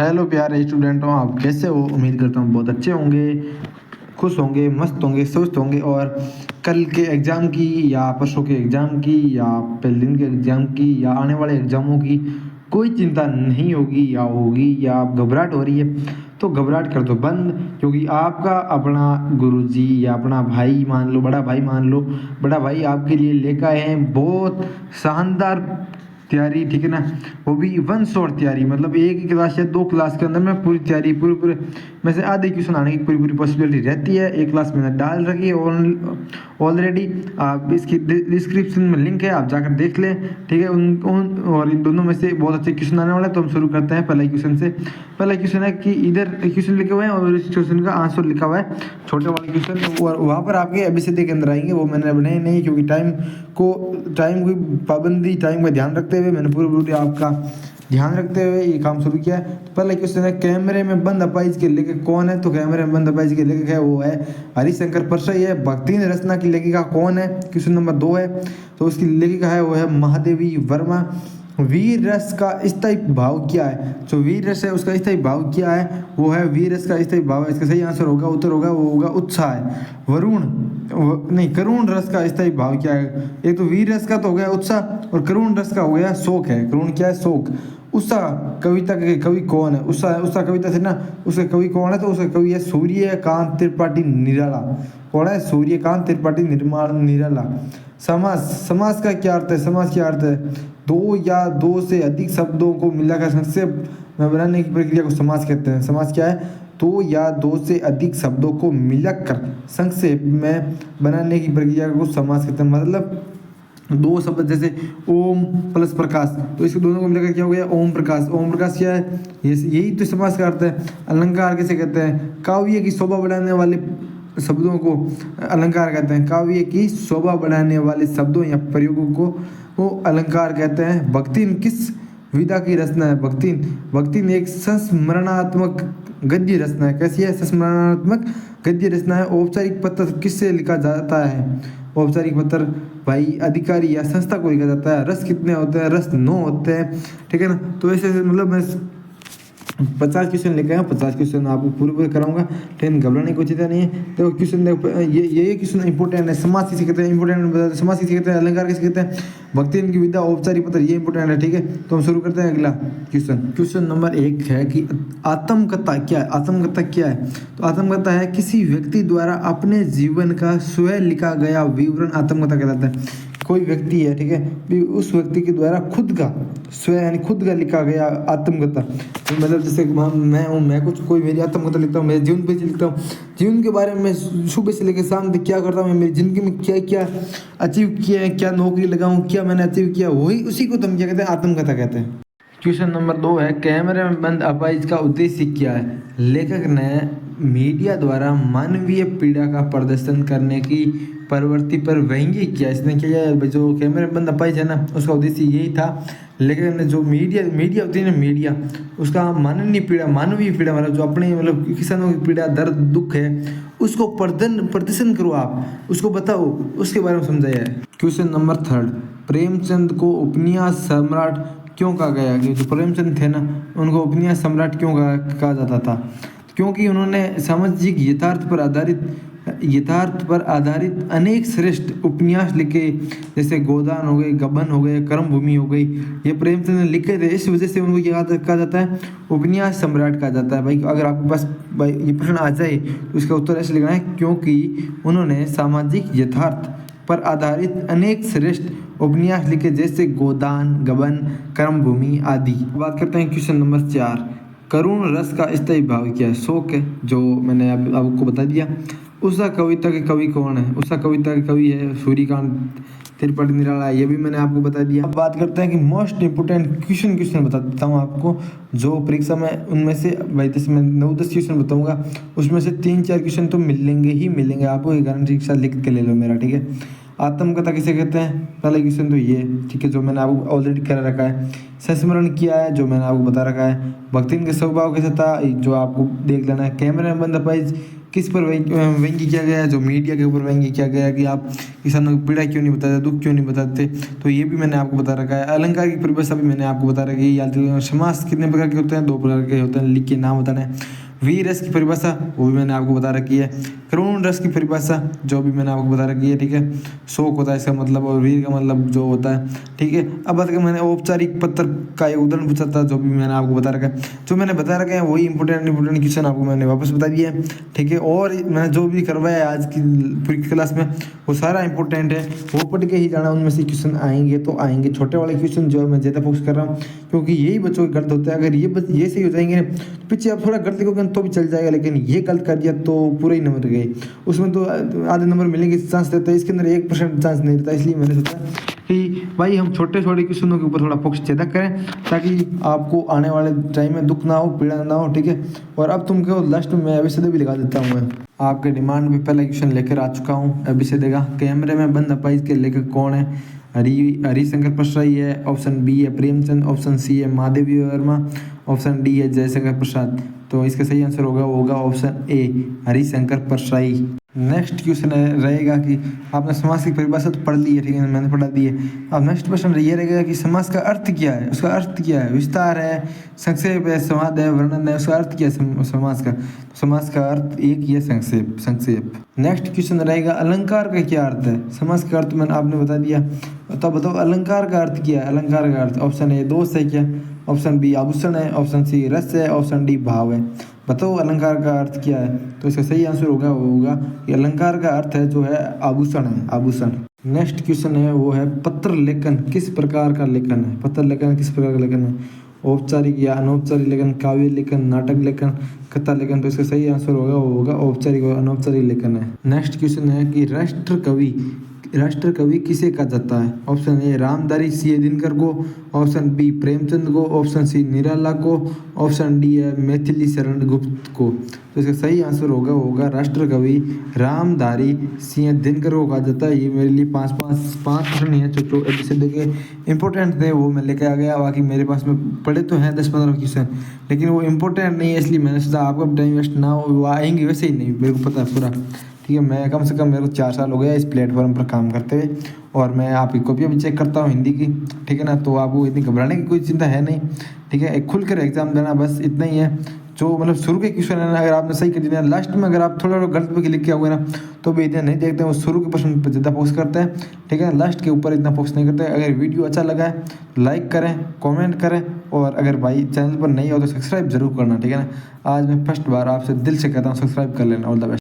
Hello प्यारे स्टूडेंटों, आप कैसे हो? उम्मीद करता हूँ बहुत अच्छे होंगे, खुश होंगे, मस्त होंगे, स्वस्थ होंगे और कल के एग्ज़ाम की या परसों के एग्ज़ाम की या पहले दिन के एग्ज़ाम की या आने वाले एग्ज़ामों की कोई चिंता नहीं होगी या होगी या आप घबराहट हो रही है तो घबराहट कर दो बंद, क्योंकि आपका अपना गुरुजी या अपना भाई मान लो, बड़ा भाई मान लो, बड़ा भाई आपके लिए लेकर आए हैं बहुत शानदार तैयारी, ठीक है ना। वो भी वन शॉट तैयारी, मतलब एक ही क्लास या दो क्लास के अंदर में पूरी तैयारी पूरे पूरे में से आधे क्वेश्चन आने की पूरी पूरी पॉसिबिलिटी रहती है। एक क्लास मैंने डाल रखी है ऑलरेडी, आप इसकी डिस्क्रिप्शन में लिंक है, आप जाकर देख लें, ठीक है। उन और इन दोनों में से बहुत अच्छे क्वेश्चन आने वाले हैं। तो हम शुरू करते हैं पहले क्वेश्चन से। पहला क्वेश्चन है कि इधर क्वेश्चन लिखे हुए हैं और इस क्वेश्चन का आंसर लिखा हुआ है, छोटे वाले क्वेश्चन, और वहाँ पर आपके ABCD के अंदर आएंगे। वो मैंने बनाए नहीं क्योंकि टाइम की पाबंदी, टाइम का ध्यान रखते हुए मैंने पूरी आपका ध्यान रखते हुए ये काम शुरू किया है। तो पहला क्वेश्चन है, कैमरे में बंद अपाइज के लेखक कौन है? तो कैमरे में बंद अपाइज के लेखक है वो है हरिशंकर परसई है। भक्तिन रचना की लेखिका कौन है? क्वेश्चन नंबर 2 है, तो उसकी लेखिका है वो है महादेवी वर्मा। वीर रस का स्थायी भाव क्या है? जो वीर रस है उसका स्थायी भाव क्या है? वो है वीर रस का स्थायी भाव है, इसका सही आंसर होगा, उत्तर होगा वो होगा उत्साह। करुण रस का स्थायी भाव क्या है? एक तो वीर रस का तो हो गया उत्साह और करुण रस का हो गया शोक है। करुण क्या है? शोक। उत्साह कविता के कवि कौन है? उत्साह कविता से ना, उसके कवि कौन है? तो उसके कवि है सूर्यकांत त्रिपाठी निराला। कौन है? सूर्यकांत त्रिपाठी निराला। समास का क्या अर्थ है? समास क्या अर्थ है? दो या दो से अधिक शब्दों को मिलाकर संक्षेप में बनाने की प्रक्रिया को समास कहते हैं। समास क्या है? दो या दो से अधिक शब्दों को मिलाकर संक्षेप में बनाने की प्रक्रिया को समास कहते हैं। मतलब दो शब्द जैसे ओम प्लस प्रकाश, तो इसको दोनों को मिलाकर क्या हो गया? ओम प्रकाश। ओम प्रकाश क्या है? यही तो समास का अर्थ है। अलंकार किसे कहते हैं? काव्य की शोभा बढ़ाने वाले शब्दों को अलंकार कहते हैं। काव्य की शोभा बढ़ाने वाले शब्दों या प्रयोगों को वो अलंकार कहते हैं। भक्तिन किस विधा की रचना है? भक्तिन एक संस्मरणात्मक गद्य रचना है। कैसी है? संस्मरणात्मक गद्य रचना है। औपचारिक पत्र किससे लिखा जाता है? औपचारिक पत्र भाई अधिकारी या संस्था को लिखा जाता है। रस कितने होते हैं? रस 9 होते हैं, ठीक है ना। तो ऐसे मतलब मैं 50 क्वेश्चन लेके आया, 50 क्वेश्चन आपको पूरे कराऊंगा, लेकिन घबराने की कोई चिंता नहीं है। तो क्वेश्चन देखो, ये क्वेश्चन इंपॉर्टेंट है। समास किसे कहते हैं? इंपॉर्टेंट। समास किसे कहते हैं? अलंकार किसे कहते हैं? भक्ति की विधा, औपचारिक पत्र, ये इंपॉर्टेंट है, ठीक है। तो हम शुरू करते हैं अगला क्वेश्चन। क्वेश्चन नंबर 1 है कि आत्मकथा क्या है? आत्मकथा क्या है? तो आत्मकथा है किसी व्यक्ति द्वारा अपने जीवन का स्वयं लिखा गया विवरण आत्मकथा कहलाता है। कोई व्यक्ति है, ठीक है, उस व्यक्ति के द्वारा खुद का स्वयं यानी खुद का लिखा गया आत्मकथा। तो मतलब जैसे मैं कुछ कोई मेरी आत्मकथा लिखता हूँ, मेरे जीवन पे लिखता हूँ, जीवन के बारे में मैं सुबह से लेकर शाम तक क्या करता हूँ, मैं मेरी ज़िंदगी में क्या क्या अचीव किया है, क्या नौकरी लगाऊँ, क्या मैंने अचीव किया, वही उसी को तो हम क्या कहते हैं? आत्मकथा कहते हैं। क्वेश्चन नंबर 2 है, कैमरे में बंद अपाइज का उद्देश्य क्या है? लेखक ने मीडिया द्वारा मानवीय पीड़ा का प्रदर्शन करने की प्रवृत्ति पर व्यंग्य किया। इसने क्या है? जो कैमरे में बंद अपाइज है ना, उसका उद्देश्य यही था। लेखक ने जो मीडिया होती है ना, मीडिया, उसका मानवीय पीड़ा मतलब जो अपने मतलब किसानों की पीड़ा, दर्द, दुख है, उसको प्रदर्शन करो, आप उसको बताओ, उसके बारे में समझाया है। क्वेश्चन नंबर 3, प्रेमचंद को उपन्यास सम्राट क्यों कहा गया? कि जो प्रेमचंद थे ना, उनको उपन्यास सम्राट क्यों कहा जाता था? क्योंकि उन्होंने सामाजिक यथार्थ पर आधारित अनेक श्रेष्ठ उपन्यास लिखे, जैसे गोदान हो गए, गबन हो गए, कर्मभूमि हो गई, ये प्रेमचंद ने लिखे थे। इस वजह से उनको क्या कहा जाता है? उपन्यास सम्राट कहा जाता है। भाई अगर आपके पास भाई ये प्रश्न आ जाए तो इसका उत्तर ऐसे लिखना है, क्योंकि उन्होंने सामाजिक यथार्थ पर आधारित अनेक श्रेष्ठ उपन्यास लिखे, जैसे गोदान, गबन, कर्मभूमि आदि। बात करते हैं क्वेश्चन नंबर 4, करुण रस का स्थायी भाव क्या है? शोक है, जो मैंने अब आपको बता दिया। उषा कविता के कवि कौन है? उषा कविता के कवि है सूर्यकांत त्रिपाठी निराला, ये भी मैंने आपको बता दिया। अब बात करते हैं कि मोस्ट इंपोर्टेंट क्वेश्चन बता देता हूँ आपको, जो परीक्षा में उनमें से भाई जैसे मैं 9-10 क्वेश्चन बताऊंगा, उसमें से 3-4 क्वेश्चन तो मिलेंगे आपको, ये गारंटी के साथ लिख के ले लो मेरा, ठीक है। आत्मकथा किसे कहते हैं? पहला क्वेश्चन तो ये, ठीक है, जो मैंने आपको ऑलरेडी कर रखा है। संस्मरण किया है, जो मैंने आपको बता रखा है। भक्तिन के स्वभाव कैसा था, जो आपको देख लेना है। कैमरे में बंद अपाइज किस पर व्यंग्य किया गया है, जो मीडिया के ऊपर व्यंग्य किया गया है कि आप किसानों की पीड़ा क्यों नहीं बताते, दुख क्यों नहीं बताते, तो ये भी मैंने आपको बता रखा है। अलंकार की परिभाषा भी मैंने आपको बता रखी है, याद रखिए। समास कितने प्रकार के होते हैं, 2 प्रकार के होते हैं, लिख के नाम बताना है। वीर रस की परिभाषा वो भी मैंने आपको बता रखी है। करुण रस की परिभाषा जो भी मैंने आपको बता रखी है, ठीक है। शोक होता है इसका मतलब, और वीर का मतलब जो होता है, ठीक है। अब बात मैंने औपचारिक पत्र का एक उदाहरण पूछा था, जो भी मैंने आपको बता रखा है। जो मैंने बता रखा है वही इंपॉर्टेंट क्वेश्चन आपको मैंने वापस बता दिया है, ठीक है। और मैंने जो भी करवाया आज की पूरी क्लास में वो सारा इंपॉर्टेंट है, वो पढ़ के ही जाना। उनमें से क्वेश्चन आएंगे तो आएंगे, छोटे वाले क्वेश्चन जो मैं ज़्यादा फोकस कर रहा हूँ, क्योंकि यही बच्चों के गलत होता है। अगर ये सही हो जाएंगे तो पीछे आप थोड़ा गलती को तो भी चल जाएगा, लेकिन ये गलत कर दिया तो पूरे ही नंबर गए। उसमें तो आधे नंबर मिलेंगे चांस रहता है, इसके अंदर 1% चांस नहीं रहता। इसलिए मैंने सोचा कि भाई हम छोटे छोटे क्वेश्चनों के ऊपर थोड़ा फोकस ज़्यादा करें, ताकि आपको आने वाले टाइम में दुख ना हो, पीड़ा ना हो, ठीक है। और अब तुमको लास्ट में एबीसीडी भी लगा देता हूँ मैं। आपके डिमांड में पहला क्वेश्चन लेकर आ चुका हूँ एबीसीडी का। कैमरे में बंद अपाइज के लेखक कौन है? हरिशंकर परसाई है, ऑप्शन बी है प्रेमचंद, ऑप्शन सी है महादेवी वर्मा, ऑप्शन डी है जयशंकर प्रसाद। तो इसका सही आंसर होगा option A Harishankar Parsai. Next question रहेगा कि आपने समास की परिभाषा तो पढ़ ली है, ठीक है, मैंने पढ़ा दी है। अब नेक्स्ट प्रश्न ये रहेगा कि समास का अर्थ क्या है? उसका अर्थ क्या है? विस्तार है, संक्षेप है, संवाद है, वर्णन है, उसका अर्थ क्या है समास का? समास का अर्थ एक ही है, संक्षेप। नेक्स्ट क्वेश्चन रहेगा अलंकार का क्या अर्थ है? समास का अर्थ मैंने आपने बता दिया, तो बताओ अलंकार का अर्थ क्या है? अलंकार का अर्थ ऑप्शन ए दोष है क्या, ऑप्शन बी आभूषण है, ऑप्शन सी रस है, ऑप्शन डी भाव है। बताओ अलंकार का अर्थ क्या है? तो इसका सही आंसर होगा कि अलंकार का अर्थ है जो है आभूषण है, आभूषण। नेक्स्ट क्वेश्चन है वो है पत्र लेखन किस प्रकार का लेखन है? पत्र लेखन किस प्रकार का लेखन है? औपचारिक या अनौपचारिक लेखन, काव्य लेखन, नाटक लेखन, कथा लेखन। तो इसका सही आंसर होगा औपचारिक और अनौपचारिक लेखन है। नेक्स्ट क्वेश्चन है कि राष्ट्र कवि किसे कहा जाता है? ऑप्शन ए रामधारी सिंह दिनकर को, ऑप्शन बी प्रेमचंद को, ऑप्शन सी निराला को, ऑप्शन डी है मैथिली शरण गुप्त को। तो इसका सही आंसर होगा राष्ट्र कवि रामधारी सिंह दिनकर को कहा जाता है। ये मेरे लिए पाँच प्रश्न नहीं है, जो एबीसीडी के इंपॉर्टेंट थे वो मैं लेके आ गया। बाकी मेरे पास में पढ़े तो हैं 10-15 क्वेश्चन, लेकिन वो इंपॉर्टेंट नहीं है, इसलिए मैंने सोचा आपका टाइम वेस्ट ना हो। वो आएंगे वैसे ही नहीं, मेरे को पता है पूरा, ठीक है। मैं कम से कम मेरे को 4 साल हो गया इस प्लेटफॉर्म पर काम करते हुए, और मैं आपकी कॉपियाँ भी चेक करता हूँ हिंदी की, ठीक है ना। तो आपको इतनी घबराने की कोई चिंता है नहीं, ठीक है। एक खुल कर एग्जाम देना, बस इतना ही है। जो मतलब शुरू के क्वेश्चन है ना, अगर आपने सही कर दिया, लास्ट में अगर आप थोड़ा गलत भी लिख के आओगे ना, तो भी इतना नहीं देखते हैं। वो शुरू के प्रश्न पर ज़्यादा फोकस करते हैं, ठीक है। लास्ट के ऊपर इतना फोकस नहीं करते। अगर वीडियो अच्छा लगा है लाइक करें, कमेंट करें, और अगर भाई चैनल पर नहीं हो तो सब्सक्राइब जरूर करना, ठीक है ना। आज मैं फर्स्ट बार आपसे दिल से कहता हूँ सब्सक्राइब कर लेना। All the best.